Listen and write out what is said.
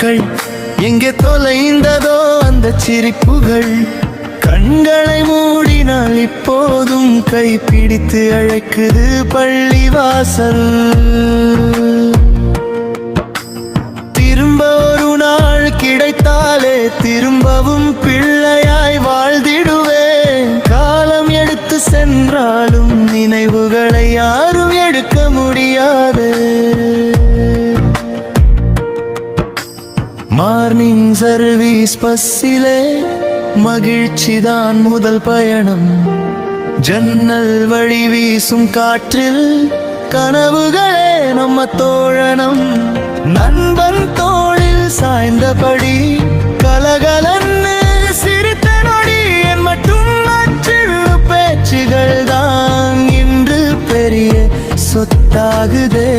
நாட்கள் எங்கே தொலைந்ததோ அந்த சிரிப்புகள். கண்களை மூடினால் இப்போதும் கைப்பிடித்து அழைக்குது பள்ளிவாசல். திரும்ப ஒரு நாள் கிடைத்தாலே திரும்பவும் பிள்ளையாய் வாழ்ந்திடுவேன். காலம் எடுத்து சென்றாலும் நினைவுகளை யாரும் எடுக்க முடியாது. மார்னிங் சர்வீஸ் பஸ்ஸிலே மகிழ்ச்சிதான் முதல் பயணம். ஜன்னல் வழி வீசும் காற்றில் கனவுகளே நம்ம தோழனம். நண்பன் தோளில் சாய்ந்தபடி கலகலன்னு சிரித்த நொடி என் மட்டும் அச்சில் பேச்சுகள் தான் இன்று பெரிய சொத்தாகுதே.